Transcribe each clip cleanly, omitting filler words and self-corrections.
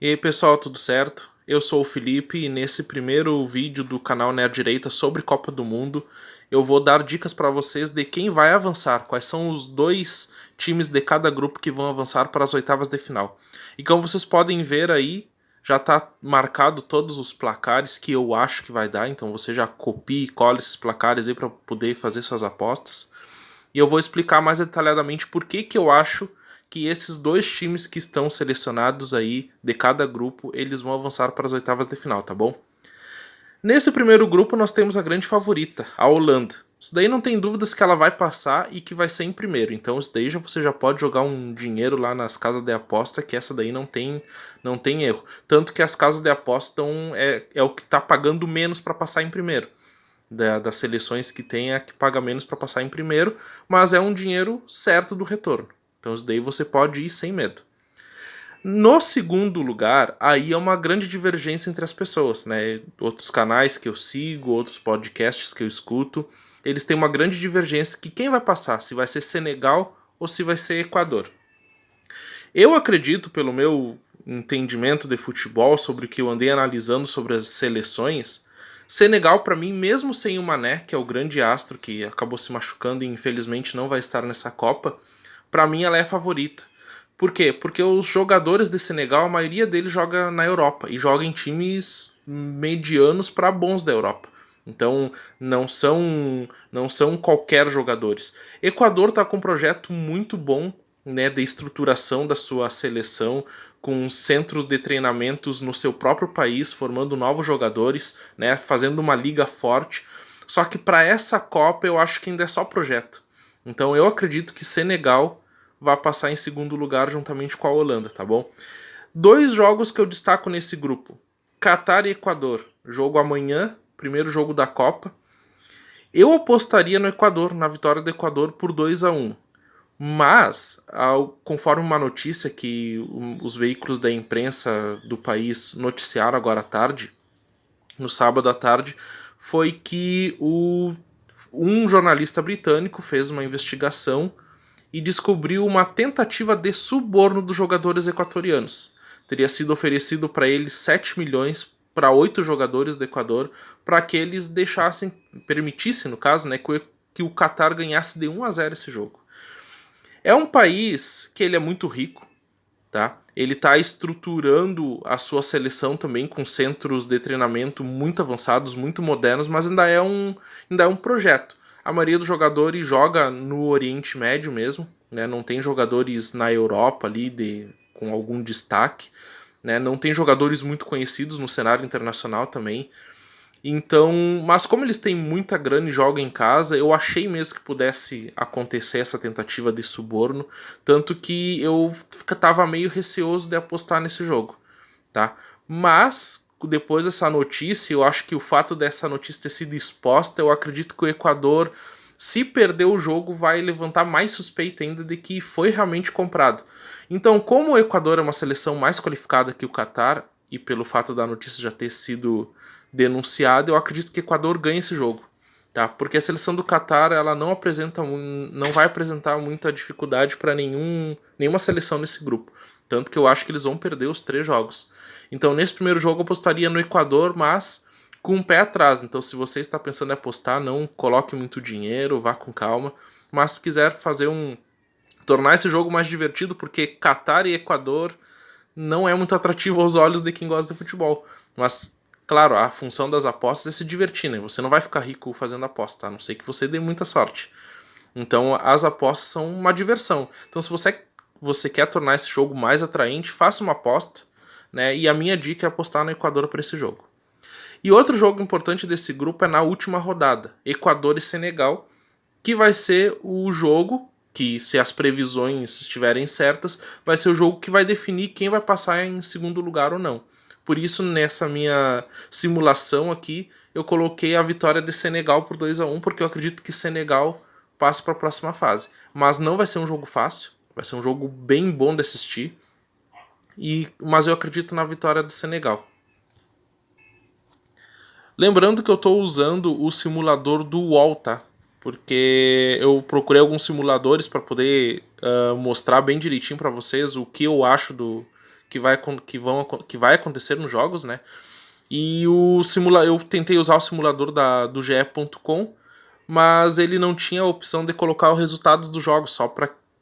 E aí pessoal, tudo certo? Eu sou o Felipe e nesse primeiro vídeo do canal Nerd Direita sobre Copa do Mundo eu vou dar dicas para vocês de quem vai avançar, quais são os dois times de cada grupo que vão avançar para as oitavas de final. E como vocês podem ver aí, já está marcado todos os placares que eu acho que vai dar, então você já copia e cola esses placares aí para poder fazer suas apostas. E eu vou explicar mais detalhadamente por que eu acho que esses dois times que estão selecionados aí de cada grupo, eles vão avançar para as oitavas de final, tá bom? Nesse primeiro grupo nós temos a grande favorita, a Holanda. Isso daí não tem dúvidas que ela vai passar e que vai ser em primeiro. Então isso daí você já pode jogar um dinheiro lá nas casas de aposta, que essa daí não tem erro. Tanto que as casas de aposta é o que está pagando menos para passar em primeiro. Das seleções que tem é a que paga menos para passar em primeiro, mas é um dinheiro certo do retorno. Então isso daí você pode ir sem medo. No segundo lugar, aí é uma grande divergência entre as pessoas, né? Outros canais que eu sigo, outros podcasts que eu escuto, eles têm uma grande divergência que quem vai passar, se vai ser Senegal ou se vai ser Equador. Eu acredito, pelo meu entendimento de futebol, sobre o que eu andei analisando sobre as seleções, Senegal, para mim, mesmo sem o Mané, que é o grande astro que acabou se machucando e infelizmente não vai estar nessa Copa, para mim ela é a favorita. Por quê? Porque os jogadores de Senegal, a maioria deles joga na Europa e joga em times medianos para bons da Europa. Então não são qualquer jogadores. Equador está com um projeto muito bom, né, de estruturação da sua seleção, com centros de treinamentos no seu próprio país, formando novos jogadores, né, fazendo uma liga forte. Só que para essa Copa eu acho que ainda é só projeto. Então eu acredito que Senegal vai passar em segundo lugar juntamente com a Holanda, tá bom? Dois jogos que eu destaco nesse grupo: Catar e Equador. Jogo amanhã, primeiro jogo da Copa. Eu apostaria no Equador, na vitória do Equador por 2-1. Mas, conforme uma notícia que os veículos da imprensa do país noticiaram agora à tarde, no sábado à tarde, foi que um jornalista britânico fez uma investigação e descobriu uma tentativa de suborno dos jogadores equatorianos. Teria sido oferecido para eles 7 milhões para 8 jogadores do Equador para que eles permitissem, no caso, né, que o Qatar ganhasse de 1-0 esse jogo. É um país que ele é muito rico, tá? Ele está estruturando a sua seleção também com centros de treinamento muito avançados, muito modernos, mas ainda é um projeto. A maioria dos jogadores joga no Oriente Médio mesmo, né? Não tem jogadores na Europa ali com algum destaque, né? Não tem jogadores muito conhecidos no cenário internacional também. Então, mas como eles têm muita grana e jogam em casa, eu achei mesmo que pudesse acontecer essa tentativa de suborno, tanto que eu tava meio receoso de apostar nesse jogo, tá? Mas depois dessa notícia, eu acho que o fato dessa notícia ter sido exposta, eu acredito que o Equador, se perder o jogo, vai levantar mais suspeita ainda de que foi realmente comprado. Então, como o Equador é uma seleção mais qualificada que o Catar, e pelo fato da notícia já ter sido denunciada, eu acredito que o Equador ganha esse jogo, tá? Porque a seleção do Catar, ela não vai apresentar muita dificuldade para nenhuma seleção nesse grupo, tanto que eu acho que eles vão perder os 3 jogos. Então nesse primeiro jogo eu apostaria no Equador, mas com um pé atrás. Então se você está pensando em apostar, não coloque muito dinheiro, vá com calma, mas se quiser tornar esse jogo mais divertido, porque Catar e Equador não é muito atrativo aos olhos de quem gosta de futebol, mas claro, a função das apostas é se divertir, né? Você não vai ficar rico fazendo aposta, a não ser que você dê muita sorte. Então as apostas são uma diversão. Então se você quer tornar esse jogo mais atraente, faça uma aposta, né? E a minha dica é apostar no Equador para esse jogo. E outro jogo importante desse grupo é na última rodada, Equador e Senegal, que vai ser o jogo que, se as previsões estiverem certas, vai ser o jogo que vai definir quem vai passar em segundo lugar ou não. Por isso, nessa minha simulação aqui, eu coloquei a vitória de Senegal por 2-1, porque eu acredito que Senegal passe para a próxima fase. Mas não vai ser um jogo fácil, vai ser um jogo bem bom de assistir, mas eu acredito na vitória do Senegal. Lembrando que eu estou usando o simulador do UOL, tá? Porque eu procurei alguns simuladores para poder mostrar bem direitinho para vocês o que eu acho que vai acontecer nos jogos, né? E eu tentei usar o simulador do ge.com, mas ele não tinha a opção de colocar os resultados dos jogos,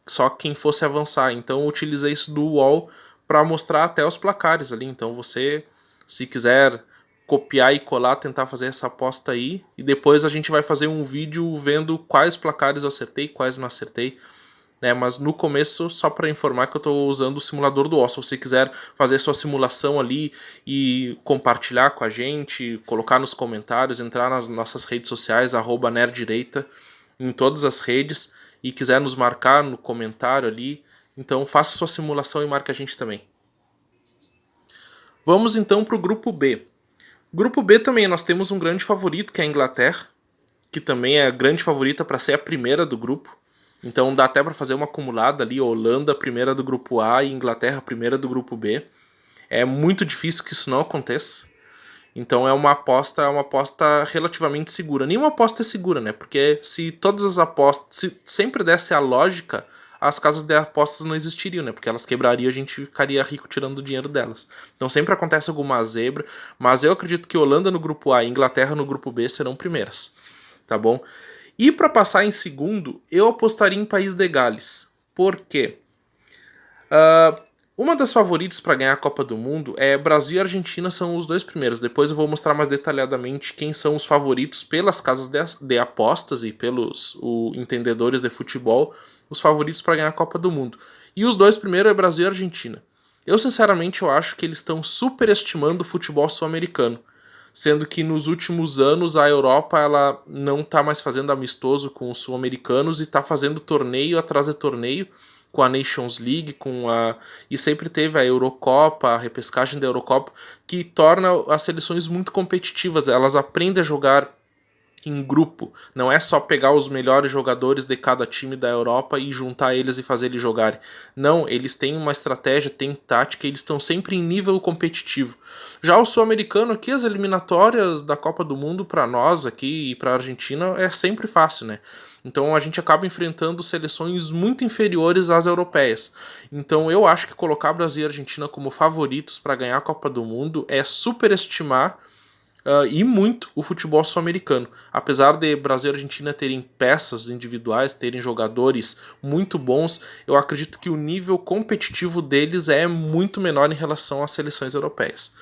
só quem fosse avançar. Então eu utilizei isso do UOL para mostrar até os placares ali. Então você, se quiser copiar e colar, tentar fazer essa aposta aí, e depois a gente vai fazer um vídeo vendo quais placares eu acertei, quais não acertei, né? Mas no começo, só para informar que eu estou usando o simulador do UOL. Se você quiser fazer sua simulação ali e compartilhar com a gente, colocar nos comentários, entrar nas nossas redes sociais, @nerddireita, em todas as redes, e quiser nos marcar no comentário ali, então faça sua simulação e marque a gente também. Vamos então para o grupo B. Grupo B também nós temos um grande favorito, que é a Inglaterra, que também é a grande favorita para ser a primeira do grupo. Então dá até para fazer uma acumulada ali, Holanda primeira do grupo A e Inglaterra primeira do grupo B. É muito difícil que isso não aconteça. Então é uma aposta relativamente segura. Nenhuma aposta é segura, né? Porque se todas as apostas, se sempre desse a lógica, as casas de apostas não existiriam, né? Porque elas quebrariam e a gente ficaria rico tirando o dinheiro delas. Então sempre acontece alguma zebra, mas eu acredito que Holanda no grupo A e Inglaterra no grupo B serão primeiras, tá bom? E para passar em segundo, eu apostaria em País de Gales. Por quê? Uma das favoritas para ganhar a Copa do Mundo é Brasil e Argentina, são os dois primeiros. Depois eu vou mostrar mais detalhadamente quem são os favoritos pelas casas de apostas e pelos entendedores de futebol, os favoritos para ganhar a Copa do Mundo. E os dois primeiros é Brasil e Argentina. Eu sinceramente acho que eles estão superestimando o futebol sul-americano, sendo que nos últimos anos a Europa ela não está mais fazendo amistoso com os sul-americanos e está fazendo torneio atrás de torneio, com a Nations League, e sempre teve a Eurocopa, a repescagem da Eurocopa, que torna as seleções muito competitivas. Elas aprendem a jogar em grupo, não é só pegar os melhores jogadores de cada time da Europa e juntar eles e fazer eles jogarem. Não, eles têm uma estratégia, têm tática, eles estão sempre em nível competitivo. Já o sul-americano aqui, as eliminatórias da Copa do Mundo para nós aqui e para a Argentina é sempre fácil, né? Então a gente acaba enfrentando seleções muito inferiores às europeias. Então eu acho que colocar Brasil e Argentina como favoritos para ganhar a Copa do Mundo é superestimar e muito o futebol sul-americano. Apesar de Brasil e Argentina terem peças individuais, terem jogadores muito bons, eu acredito que o nível competitivo deles é muito menor em relação às seleções europeias.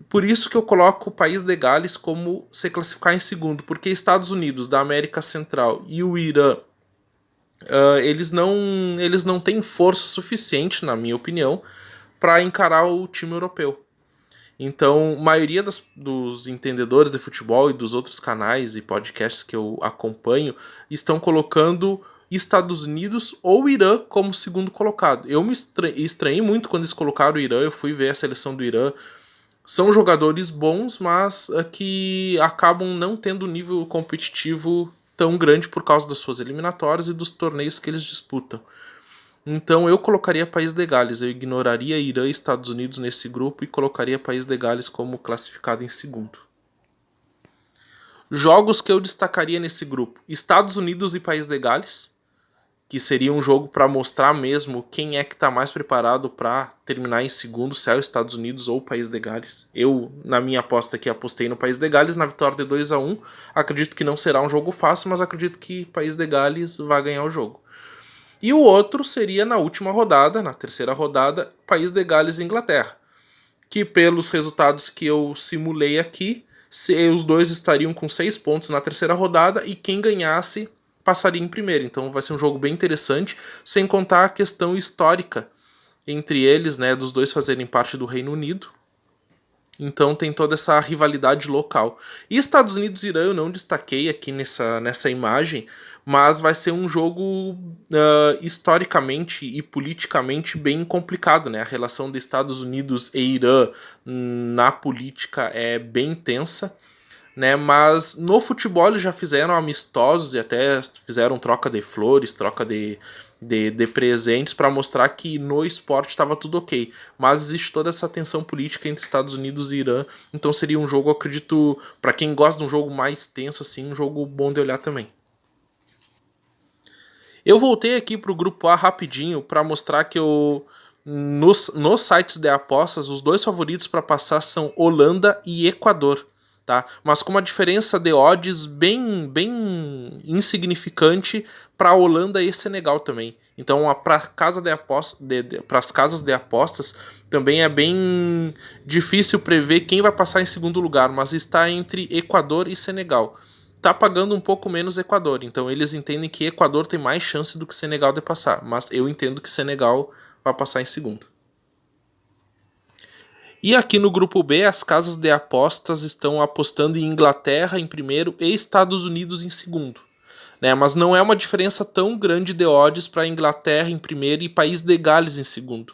Por isso que eu coloco o País de Gales como se classificar em segundo, porque Estados Unidos, da América Central e o Irã, eles não têm força suficiente, na minha opinião, para encarar o time europeu. Então, a maioria dos entendedores de futebol e dos outros canais e podcasts que eu acompanho estão colocando Estados Unidos ou Irã como segundo colocado. Eu me estranhei muito quando eles colocaram o Irã, eu fui ver a seleção do Irã. São jogadores bons, mas que acabam não tendo nível competitivo tão grande por causa das suas eliminatórias e dos torneios que eles disputam. Então eu colocaria País de Gales, eu ignoraria Irã e Estados Unidos nesse grupo e colocaria País de Gales como classificado em segundo. Jogos que eu destacaria nesse grupo: Estados Unidos e País de Gales, que seria um jogo para mostrar mesmo quem é que está mais preparado para terminar em segundo, se é os Estados Unidos ou o País de Gales. Eu, na minha aposta aqui, apostei no País de Gales, na vitória de 2-1. Acredito que não será um jogo fácil, mas acredito que País de Gales vai ganhar o jogo. E o outro seria na última rodada, na terceira rodada, País de Gales e Inglaterra, que pelos resultados que eu simulei aqui, os dois estariam com 6 pontos na terceira rodada e quem ganhasse passaria em primeiro. Então vai ser um jogo bem interessante, sem contar a questão histórica entre eles, né, dos dois fazerem parte do Reino Unido. Então tem toda essa rivalidade local. E Estados Unidos e Irã eu não destaquei aqui nessa imagem, mas vai ser um jogo historicamente e politicamente bem complicado, né? A relação de Estados Unidos e Irã na política é bem tensa, né? Mas no futebol eles já fizeram amistosos e até fizeram troca de flores, troca de presentes para mostrar que no esporte estava tudo ok. Mas existe toda essa tensão política entre Estados Unidos e Irã, então seria um jogo, acredito, para quem gosta de um jogo mais tenso assim, um jogo bom de olhar também. Eu voltei aqui para o grupo A rapidinho para mostrar que eu Nos sites de apostas, os dois favoritos para passar são Holanda e Equador, tá? Mas com uma diferença de odds bem insignificante para Holanda e Senegal também. Então, para as casas de apostas também é bem difícil prever quem vai passar em segundo lugar, mas está entre Equador e Senegal. Tá pagando um pouco menos Equador, então eles entendem que Equador tem mais chance do que Senegal de passar, mas eu entendo que Senegal vai passar em segundo. E aqui no grupo B, as casas de apostas estão apostando em Inglaterra em primeiro e Estados Unidos em segundo. Né? Mas não é uma diferença tão grande de odds para Inglaterra em primeiro e País de Gales em segundo.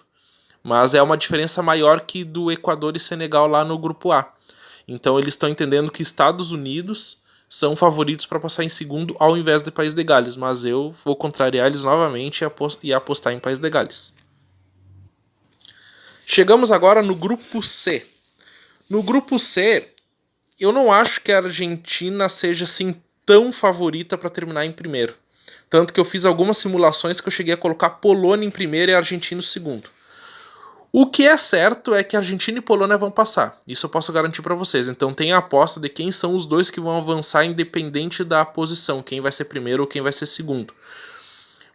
Mas é uma diferença maior que do Equador e Senegal lá no grupo A. Então eles estão entendendo que Estados Unidos são favoritos para passar em segundo ao invés de País de Gales. Mas eu vou contrariar eles novamente e apostar em País de Gales. Chegamos agora no grupo C. No grupo C, eu não acho que a Argentina seja assim tão favorita para terminar em primeiro. Tanto que eu fiz algumas simulações que eu cheguei a colocar Polônia em primeiro e Argentina em segundo. O que é certo é que Argentina e Polônia vão passar. Isso eu posso garantir para vocês. Então tem a aposta de quem são os dois que vão avançar independente da posição. Quem vai ser primeiro ou quem vai ser segundo.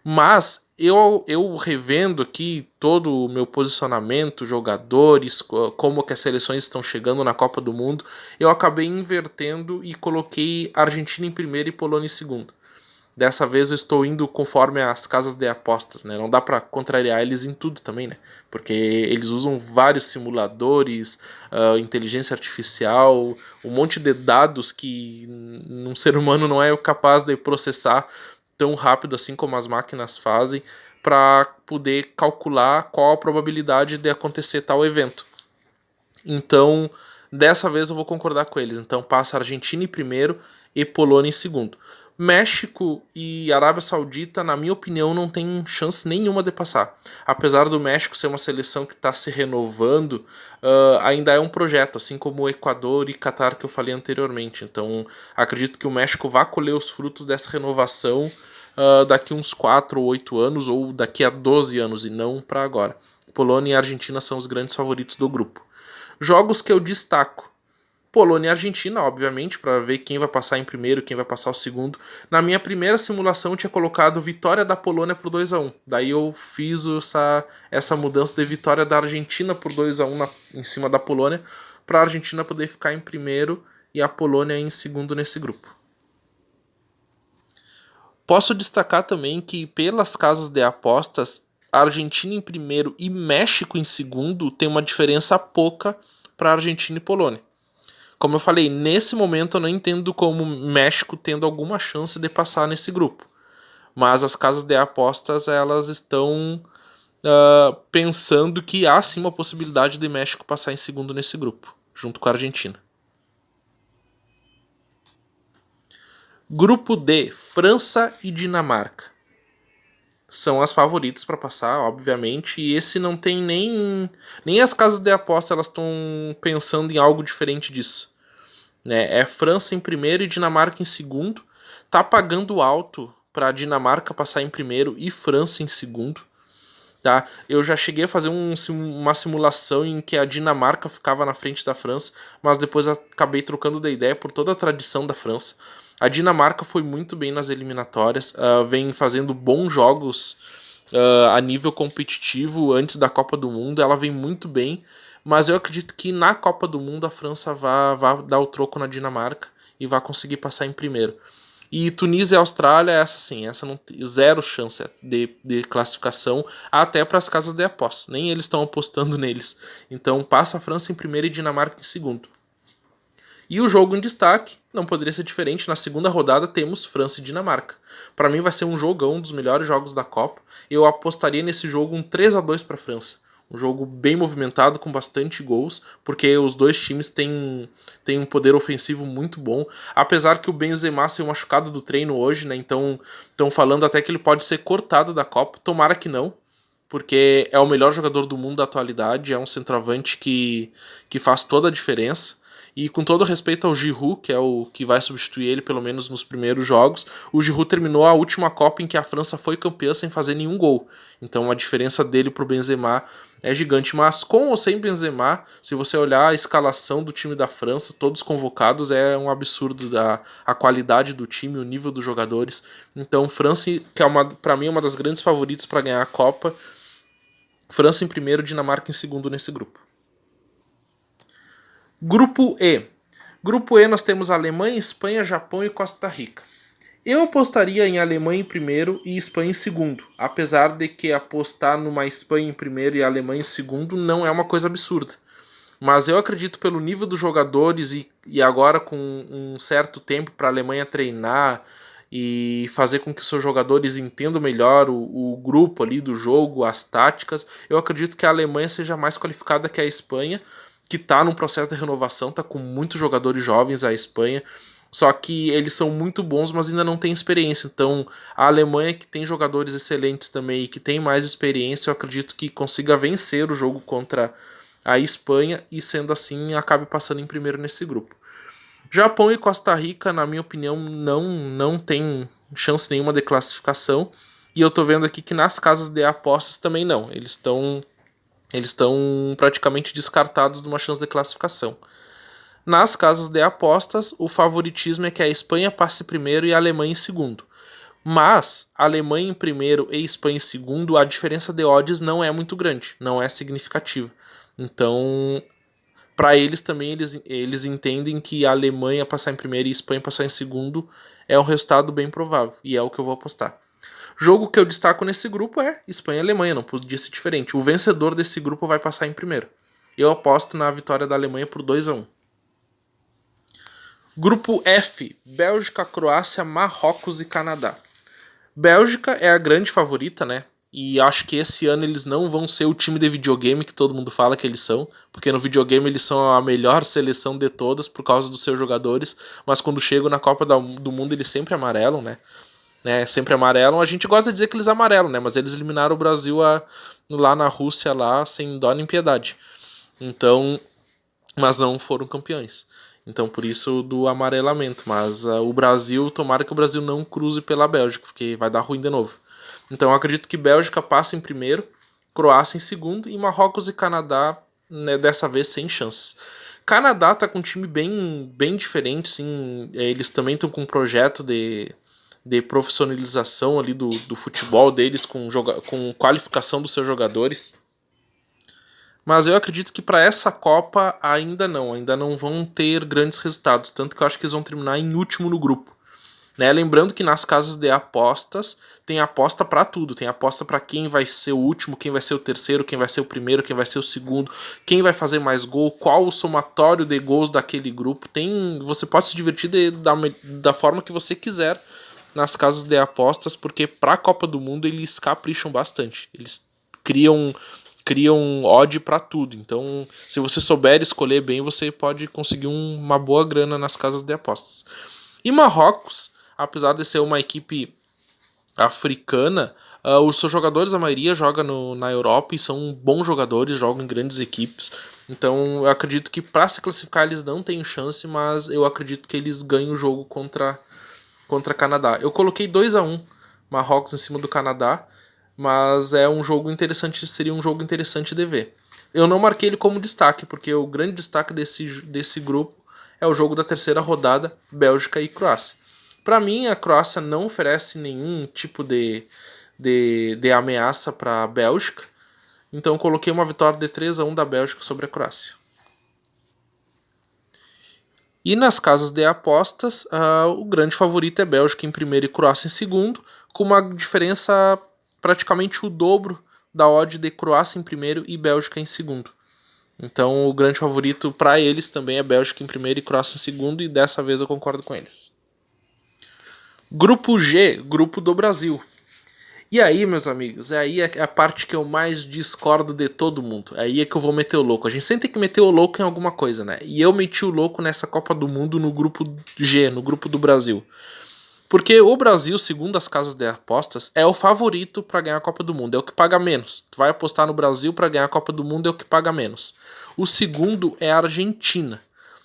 Mas eu revendo aqui todo o meu posicionamento, jogadores, como que as seleções estão chegando na Copa do Mundo, eu acabei invertendo e coloquei Argentina em primeiro e Polônia em segundo. Dessa vez eu estou indo conforme as casas de apostas, né? Não dá para contrariar eles em tudo também, né? Porque eles usam vários simuladores, inteligência artificial, um monte de dados que um ser humano não é capaz de processar tão rápido assim como as máquinas fazem para poder calcular qual a probabilidade de acontecer tal evento. Então, dessa vez eu vou concordar com eles. Então passa Argentina em primeiro e Polônia em segundo. México e Arábia Saudita, na minha opinião, não tem chance nenhuma de passar. Apesar do México ser uma seleção que está se renovando, ainda é um projeto, assim como o Equador e Catar que eu falei anteriormente. Então, acredito que o México vai colher os frutos dessa renovação daqui uns 4 ou 8 anos, ou daqui a 12 anos, e não para agora. Polônia e Argentina são os grandes favoritos do grupo. Jogos que eu destaco. Polônia e Argentina, obviamente, para ver quem vai passar em primeiro, quem vai passar o segundo. Na minha primeira simulação eu tinha colocado vitória da Polônia por 2-1. Daí eu fiz essa mudança de vitória da Argentina por 2-1 em cima da Polônia, para a Argentina poder ficar em primeiro e a Polônia em segundo nesse grupo. Posso destacar também que pelas casas de apostas, a Argentina em primeiro e México em segundo tem uma diferença pouca para Argentina e Polônia. Como eu falei, nesse momento eu não entendo como México tendo alguma chance de passar nesse grupo. Mas as casas de apostas, elas estão pensando que há sim uma possibilidade de México passar em segundo nesse grupo, junto com a Argentina. Grupo D, França e Dinamarca. São as favoritas para passar, obviamente, e esse não tem nem as casas de aposta, elas estão pensando em algo diferente disso. Né? É França em primeiro e Dinamarca em segundo. Tá pagando alto para a Dinamarca passar em primeiro e França em segundo. Tá? Eu já cheguei a fazer uma simulação em que a Dinamarca ficava na frente da França, mas depois acabei trocando de ideia por toda a tradição da França. A Dinamarca foi muito bem nas eliminatórias, vem fazendo bons jogos a nível competitivo antes da Copa do Mundo, ela vem muito bem, mas eu acredito que na Copa do Mundo a França vai dar o troco na Dinamarca e vai conseguir passar em primeiro. E Tunísia e Austrália, essa não tem zero chance de classificação, até para as casas de aposta. Nem eles estão apostando neles. Então passa a França em primeiro e Dinamarca em segundo. E o jogo em destaque não poderia ser diferente. Na segunda rodada temos França e Dinamarca. Para mim vai ser um jogão, um dos melhores jogos da Copa. Eu apostaria nesse jogo um 3-2 para a França. Um jogo bem movimentado, com bastante gols, porque os dois times têm um poder ofensivo muito bom. Apesar que o Benzema saiu machucado do treino hoje, né? Então estão falando até que ele pode ser cortado da Copa. Tomara que não, porque é o melhor jogador do mundo da atualidade. É um centroavante que faz toda a diferença. E com todo respeito ao Giroud, que é o que vai substituir ele pelo menos nos primeiros jogos, o Giroud terminou a última Copa em que a França foi campeã sem fazer nenhum gol. Então a diferença dele pro Benzema é gigante, mas com ou sem Benzema, se você olhar a escalação do time da França, todos convocados, é um absurdo a qualidade do time, o nível dos jogadores. Então França, que é para mim uma das grandes favoritas para ganhar a Copa, França em primeiro, Dinamarca em segundo nesse grupo. Grupo E. Grupo E nós temos Alemanha, Espanha, Japão e Costa Rica. Eu apostaria em Alemanha em primeiro e Espanha em segundo, apesar de que apostar numa Espanha em primeiro e Alemanha em segundo não é uma coisa absurda. Mas eu acredito pelo nível dos jogadores e agora com um certo tempo para a Alemanha treinar e fazer com que seus jogadores entendam melhor o grupo ali do jogo, as táticas, eu acredito que a Alemanha seja mais qualificada que a Espanha, que está num processo de renovação, está com muitos jogadores jovens a Espanha, só que eles são muito bons, mas ainda não têm experiência. Então, a Alemanha, que tem jogadores excelentes também e que tem mais experiência, eu acredito que consiga vencer o jogo contra a Espanha e, sendo assim, acabe passando em primeiro nesse grupo. Japão e Costa Rica, na minha opinião, não tem chance nenhuma de classificação. E eu tô vendo aqui que nas casas de apostas também não. Eles estão praticamente descartados de uma chance de classificação. Nas casas de apostas, o favoritismo é que a Espanha passe primeiro e a Alemanha em segundo. Mas a Alemanha em primeiro e Espanha em segundo, a diferença de odds não é muito grande, não é significativa. Então, para eles também, eles entendem que a Alemanha passar em primeiro e a Espanha passar em segundo é um resultado bem provável, e é o que eu vou apostar. Jogo que eu destaco nesse grupo é Espanha e Alemanha, não podia ser diferente. O vencedor desse grupo vai passar em primeiro. Eu aposto na vitória da Alemanha por 2-1. Grupo F, Bélgica, Croácia, Marrocos e Canadá. Bélgica é a grande favorita, né? E acho que esse ano eles não vão ser o time de videogame que todo mundo fala que eles são, porque no videogame eles são a melhor seleção de todas por causa dos seus jogadores, mas quando chegam na Copa do Mundo eles sempre amarelam, né? Sempre amarelam. A gente gosta de dizer que eles amarelam, né? Mas eles eliminaram o Brasil lá na Rússia, lá, sem dó nem piedade. Então, mas não foram campeões. Então, por isso do amarelamento. Mas o Brasil, tomara que o Brasil não cruze pela Bélgica, porque vai dar ruim de novo. Então, eu acredito que Bélgica passa em primeiro, Croácia em segundo e Marrocos e Canadá, né, dessa vez sem chances. Canadá tá com um time bem diferente, sim. Eles também estão com um projeto de profissionalização ali do futebol deles, com qualificação dos seus jogadores. Mas eu acredito que para essa Copa ainda não vão ter grandes resultados, tanto que eu acho que eles vão terminar em último no grupo. Né? Lembrando que nas casas de apostas tem aposta para tudo, tem aposta para quem vai ser o último, quem vai ser o terceiro, quem vai ser o primeiro, quem vai ser o segundo, quem vai fazer mais gol, qual o somatório de gols daquele grupo. Você pode se divertir da forma que você quiser nas casas de apostas, porque para a Copa do Mundo eles capricham bastante. Eles criam odd para tudo. Então, se você souber escolher bem, você pode conseguir uma boa grana nas casas de apostas. E Marrocos, apesar de ser uma equipe africana, os seus jogadores, a maioria joga na Europa e são bons jogadores, jogam em grandes equipes. Então, eu acredito que para se classificar eles não têm chance, mas eu acredito que eles ganham o jogo contra Canadá. Eu coloquei 2-1 Marrocos em cima do Canadá, mas é um jogo interessante, seria um jogo interessante de ver. Eu não marquei ele como destaque, porque o grande destaque desse grupo é o jogo da terceira rodada, Bélgica e Croácia. Para mim, a Croácia não oferece nenhum tipo de ameaça para a Bélgica, então eu coloquei uma vitória de 3-1 da Bélgica sobre a Croácia. E nas casas de apostas, o grande favorito é Bélgica em primeiro e Croácia em segundo, com uma diferença praticamente o dobro da odd de Croácia em primeiro e Bélgica em segundo. Então o grande favorito para eles também é Bélgica em primeiro e Croácia em segundo, e dessa vez eu concordo com eles. Grupo G, grupo do Brasil. E aí, meus amigos, aí é a parte que eu mais discordo de todo mundo. Aí é que eu vou meter o louco. A gente sempre tem que meter o louco em alguma coisa, né? E eu meti o louco nessa Copa do Mundo no grupo G, no grupo do Brasil. Porque o Brasil, segundo as casas de apostas, é o favorito para ganhar a Copa do Mundo, é o que paga menos. Tu vai apostar no Brasil para ganhar a Copa do Mundo, é o que paga menos. O segundo é a Argentina.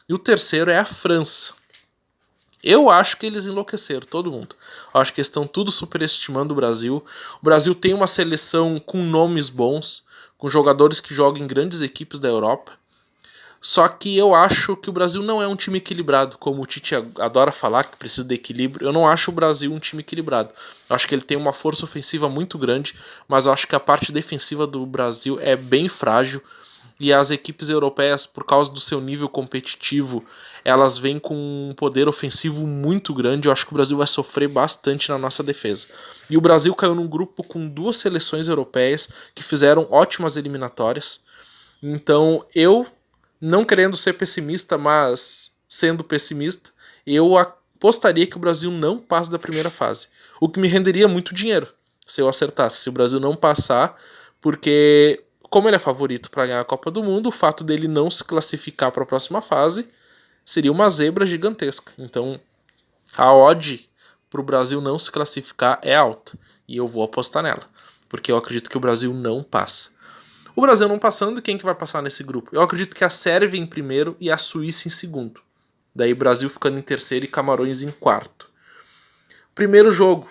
E o terceiro é a França. Eu acho que eles enlouqueceram, todo mundo. Eu acho que eles estão tudo superestimando o Brasil. O Brasil tem uma seleção com nomes bons, com jogadores que jogam em grandes equipes da Europa. Só que eu acho que o Brasil não é um time equilibrado, como o Tite adora falar, que precisa de equilíbrio. Eu não acho o Brasil um time equilibrado. Eu acho que ele tem uma força ofensiva muito grande, mas eu acho que a parte defensiva do Brasil é bem frágil. E as equipes europeias, por causa do seu nível competitivo, elas vêm com um poder ofensivo muito grande. Eu acho que o Brasil vai sofrer bastante na nossa defesa. E o Brasil caiu num grupo com 2 seleções europeias que fizeram ótimas eliminatórias. Então eu, não querendo ser pessimista, mas sendo pessimista, eu apostaria que o Brasil não passa da primeira fase. O que me renderia muito dinheiro se eu acertasse. Se o Brasil não passar, porque como ele é favorito para ganhar a Copa do Mundo, o fato dele não se classificar para a próxima fase seria uma zebra gigantesca. Então, a odd para o Brasil não se classificar é alta. E eu vou apostar nela, porque eu acredito que o Brasil não passa. O Brasil não passando, quem que vai passar nesse grupo? Eu acredito que a Sérvia em primeiro e a Suíça em segundo. Daí Brasil ficando em terceiro e Camarões em quarto. Primeiro jogo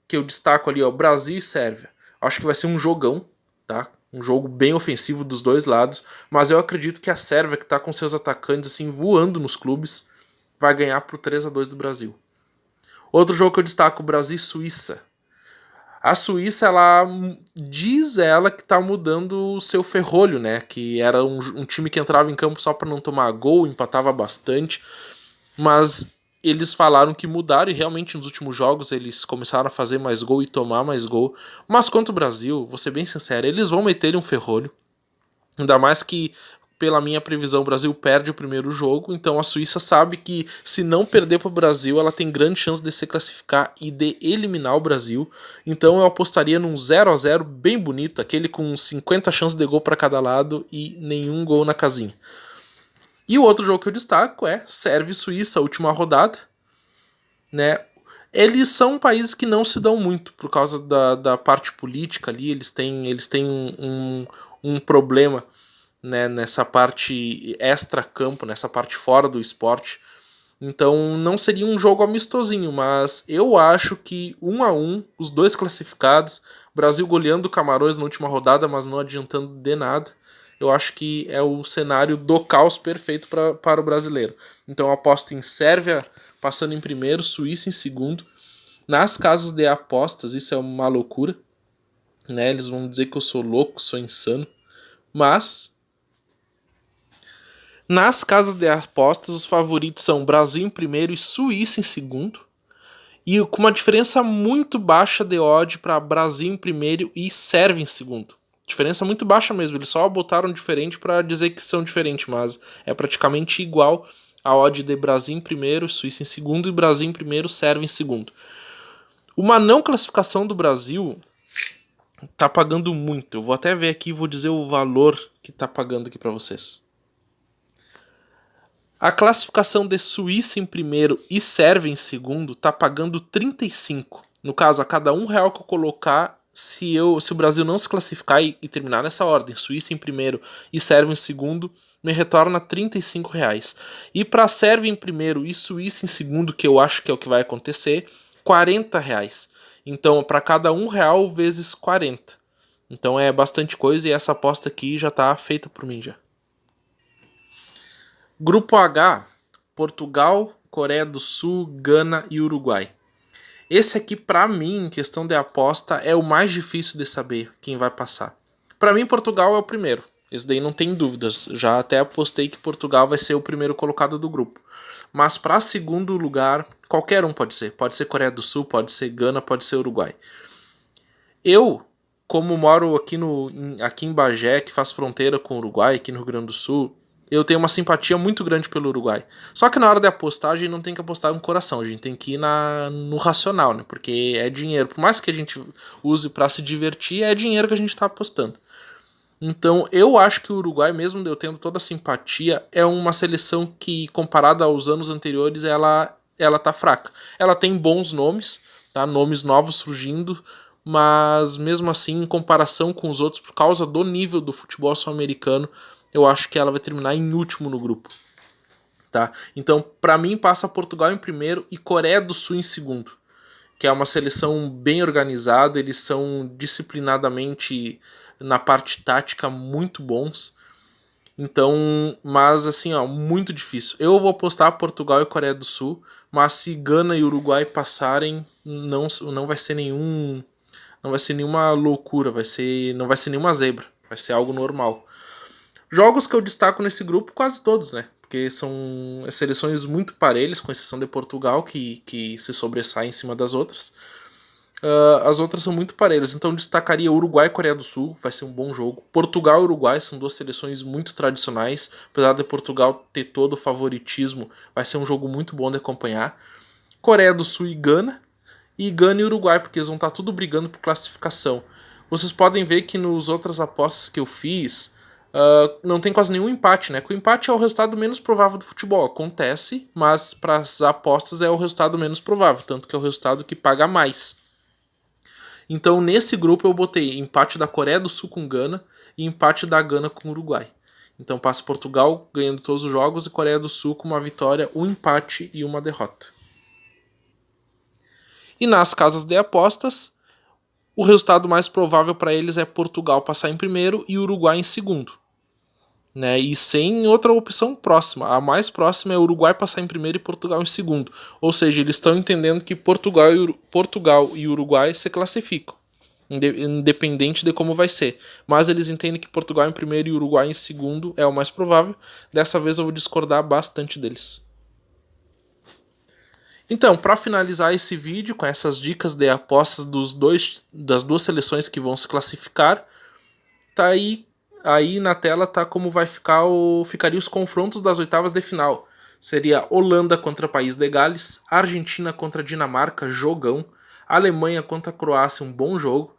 que eu destaco ali, ó, Brasil e Sérvia. Acho que vai ser um jogão, tá? Um jogo bem ofensivo dos dois lados, mas eu acredito que a Sérvia, que está com seus atacantes assim voando nos clubes, vai ganhar por 3-2 do Brasil. Outro jogo que eu destaco, Brasil e Suíça. A Suíça, ela diz ela que está mudando o seu ferrolho, né? Que era um time que entrava em campo só para não tomar gol, empatava bastante, mas eles falaram que mudaram e realmente nos últimos jogos eles começaram a fazer mais gol e tomar mais gol. Mas contra o Brasil, vou ser bem sincero, eles vão meter um ferrolho. Ainda mais que, pela minha previsão, o Brasil perde o primeiro jogo. Então a Suíça sabe que se não perder para o Brasil, ela tem grande chance de se classificar e de eliminar o Brasil. Então eu apostaria num 0-0 bem bonito, aquele com 50 chances de gol para cada lado e nenhum gol na casinha. E o outro jogo que eu destaco é Sérvia e Suíça, a última rodada, né? Eles são países que não se dão muito por causa da parte política ali, eles têm um problema, né, nessa parte extra-campo, nessa parte fora do esporte. Então não seria um jogo amistosinho, mas eu acho que 1-1, os dois classificados, Brasil goleando Camarões na última rodada, mas não adiantando de nada. Eu acho que é o cenário do caos perfeito para o brasileiro. Então eu aposto em Sérvia passando em primeiro, Suíça em segundo. Nas casas de apostas, isso é uma loucura, né? Eles vão dizer que eu sou louco, sou insano. Mas nas casas de apostas, os favoritos são Brasil em primeiro e Suíça em segundo. E com uma diferença muito baixa de odd para Brasil em primeiro e Sérvia em segundo. Diferença muito baixa mesmo, eles só botaram diferente para dizer que são diferentes, mas é praticamente igual a odd de Brasil em primeiro, Suíça em segundo e Brasil em primeiro, Sérvia em segundo. Uma não classificação do Brasil tá pagando muito. Eu vou até ver aqui e vou dizer o valor que tá pagando aqui para vocês. A classificação de Suíça em primeiro e Sérvia em segundo tá pagando 35. No caso, a cada R$1 que eu colocar, se o Brasil não se classificar e terminar nessa ordem, Suíça em primeiro e Sérvia em segundo, me retorna R$35. E para Sérvia em primeiro e Suíça em segundo, que eu acho que é o que vai acontecer, R$40. Então, para cada R$1 vezes 40. Então é bastante coisa e essa aposta aqui já tá feita por mim já. Grupo H, Portugal, Coreia do Sul, Gana e Uruguai. Esse aqui, para mim, em questão de aposta, é o mais difícil de saber quem vai passar. Para mim, Portugal é o primeiro. Esse daí não tem dúvidas. Já até apostei que Portugal vai ser o primeiro colocado do grupo. Mas para segundo lugar, qualquer um pode ser. Pode ser Coreia do Sul, pode ser Gana, pode ser Uruguai. Eu, como moro aqui em Bagé, que faz fronteira com o Uruguai, aqui no Rio Grande do Sul, eu tenho uma simpatia muito grande pelo Uruguai. Só que na hora de apostar, a gente não tem que apostar com o coração, a gente tem que ir no racional, né? Porque é dinheiro. Por mais que a gente use para se divertir, é dinheiro que a gente está apostando. Então, eu acho que o Uruguai, mesmo eu tendo toda a simpatia, é uma seleção que, comparada aos anos anteriores, ela tá fraca. Ela tem bons nomes, tá? Nomes novos surgindo, mas mesmo assim, em comparação com os outros, por causa do nível do futebol sul-americano, eu acho que ela vai terminar em último no grupo. tá? Então, para mim, passa Portugal em primeiro e Coreia do Sul em segundo, que é uma seleção bem organizada, eles são disciplinadamente na parte tática muito bons. Então, mas assim, ó, muito difícil. Eu vou apostar Portugal e Coreia do Sul, mas se Gana e Uruguai passarem, não vai ser não vai ser nenhuma loucura, não vai ser nenhuma zebra, vai ser algo normal. Jogos que eu destaco nesse grupo, quase todos, né? Porque são seleções muito parelhas, com exceção de Portugal, que se sobressai em cima das outras. As outras são muito parelhas, então destacaria Uruguai e Coreia do Sul, vai ser um bom jogo. Portugal e Uruguai são duas seleções muito tradicionais, apesar de Portugal ter todo o favoritismo, vai ser um jogo muito bom de acompanhar. Coreia do Sul e Gana e Uruguai, porque eles vão estar tudo brigando por classificação. Vocês podem ver que nos outras apostas que eu fiz, não tem quase nenhum empate, né? Que o empate é o resultado menos provável do futebol. Acontece, mas para as apostas é o resultado menos provável, tanto que é o resultado que paga mais. Então, nesse grupo eu botei empate da Coreia do Sul com Gana e empate da Gana com Uruguai. Então passa Portugal ganhando todos os jogos e Coreia do Sul com uma vitória, um empate e uma derrota. E nas casas de apostas, o resultado mais provável para eles é Portugal passar em primeiro e Uruguai em segundo. Né? E sem outra opção próxima. A mais próxima é Uruguai passar em primeiro e Portugal em segundo. Ou seja, eles estão entendendo que Portugal e Uruguai se classificam, independente de como vai ser. Mas eles entendem que Portugal em primeiro e Uruguai em segundo é o mais provável. Dessa vez eu vou discordar bastante deles. Então, para finalizar esse vídeo com essas dicas de apostas das duas seleções que vão se classificar, tá aí na tela tá como ficaria os confrontos das oitavas de final. Seria Holanda contra País de Gales, Argentina contra Dinamarca, jogão, Alemanha contra Croácia, um bom jogo,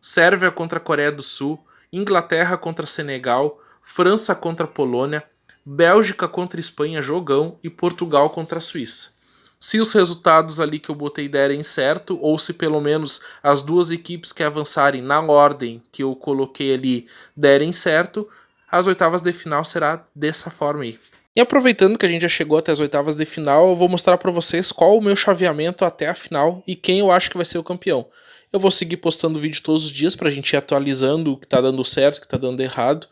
Sérvia contra Coreia do Sul, Inglaterra contra Senegal, França contra Polônia, Bélgica contra Espanha, jogão, e Portugal contra a Suíça. Se os resultados ali que eu botei derem certo, ou se pelo menos as duas equipes que avançarem na ordem que eu coloquei ali derem certo, as oitavas de final será dessa forma aí. E aproveitando que a gente já chegou até as oitavas de final, eu vou mostrar para vocês qual o meu chaveamento até a final e quem eu acho que vai ser o campeão. Eu vou seguir postando vídeo todos os dias para a gente ir atualizando o que está dando certo, o que está dando errado.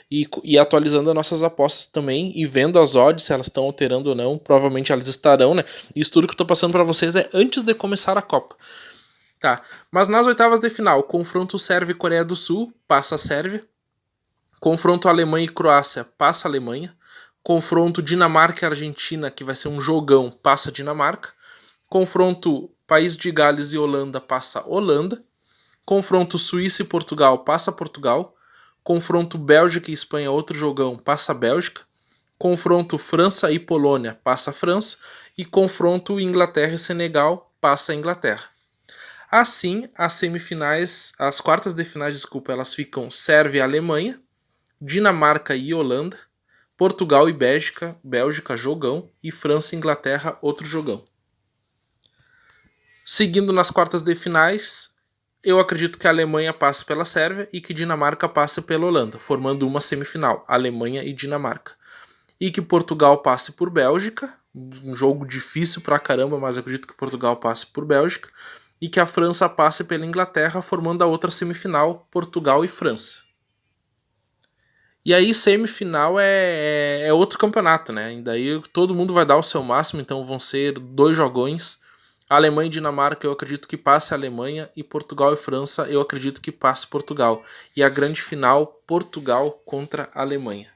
E atualizando as nossas apostas também e vendo as odds, se elas estão alterando ou não. Provavelmente elas estarão, né? Isso tudo que eu tô passando para vocês é antes de começar a Copa. Tá, mas nas oitavas de final, confronto Sérvia e Coreia do Sul, passa a Sérvia. Confronto Alemanha e Croácia, passa a Alemanha. Confronto Dinamarca e Argentina, que vai ser um jogão, passa a Dinamarca. Confronto País de Gales e Holanda, passa a Holanda. Confronto Suíça e Portugal, passa a Portugal. Confronto Bélgica e Espanha, outro jogão, passa a Bélgica. Confronto França e Polônia, passa a França. E confronto Inglaterra e Senegal, passa a Inglaterra. Assim, as quartas de finais, desculpa, elas ficam Sérvia e Alemanha, Dinamarca e Holanda, Portugal e Bélgica, jogão, e França e Inglaterra, outro jogão. Seguindo nas quartas de finais, eu acredito que a Alemanha passe pela Sérvia e que Dinamarca passe pela Holanda, formando uma semifinal, Alemanha e Dinamarca. E que Portugal passe por Bélgica, um jogo difícil pra caramba, mas eu acredito que Portugal passe por Bélgica. E que a França passe pela Inglaterra, formando a outra semifinal, Portugal e França. E aí semifinal é outro campeonato, né? E daí todo mundo vai dar o seu máximo, então vão ser 2 jogões. Alemanha e Dinamarca eu acredito que passe a Alemanha, e Portugal e França eu acredito que passe Portugal. E a grande final, Portugal contra a Alemanha.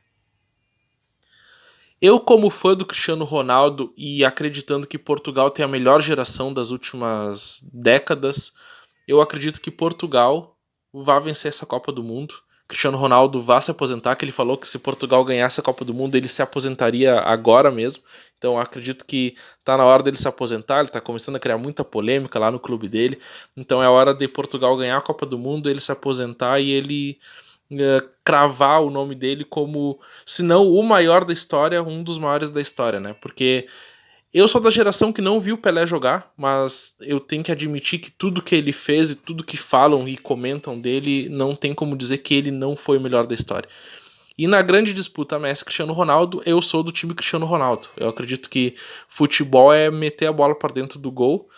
Eu, como fã do Cristiano Ronaldo e acreditando que Portugal tem a melhor geração das últimas décadas, eu acredito que Portugal vai vencer essa Copa do Mundo. Cristiano Ronaldo vai se aposentar, que ele falou que se Portugal ganhasse a Copa do Mundo, ele se aposentaria agora mesmo. Então eu acredito que tá na hora dele se aposentar, ele tá começando a criar muita polêmica lá no clube dele. Então é hora de Portugal ganhar a Copa do Mundo, ele se aposentar e ele cravar o nome dele como, se não o maior da história, um dos maiores da história, né? Porque eu sou da geração que não viu Pelé jogar, mas eu tenho que admitir que tudo que ele fez e tudo que falam e comentam dele, não tem como dizer que ele não foi o melhor da história. E na grande disputa Messi e Cristiano Ronaldo, eu sou do time Cristiano Ronaldo. Eu acredito que futebol é meter a bola para dentro do gol.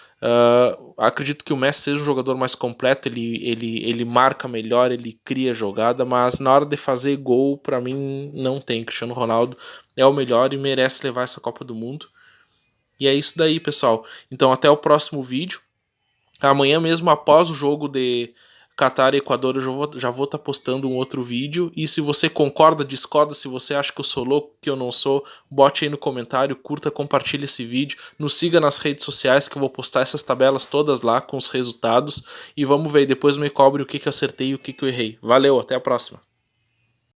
Acredito que o Messi seja um jogador mais completo, ele marca melhor, ele cria jogada, mas na hora de fazer gol, para mim, não tem. Cristiano Ronaldo é o melhor e merece levar essa Copa do Mundo. E é isso daí, pessoal. Então até o próximo vídeo. Amanhã mesmo, após o jogo de Catar e Equador, eu já vou estar postando um outro vídeo. E se você concorda, discorda, se você acha que eu sou louco, que eu não sou, bote aí no comentário, curta, compartilhe esse vídeo. Nos siga nas redes sociais que eu vou postar essas tabelas todas lá com os resultados. E vamos ver, depois me cobre o que eu acertei e o que eu errei. Valeu, até a próxima.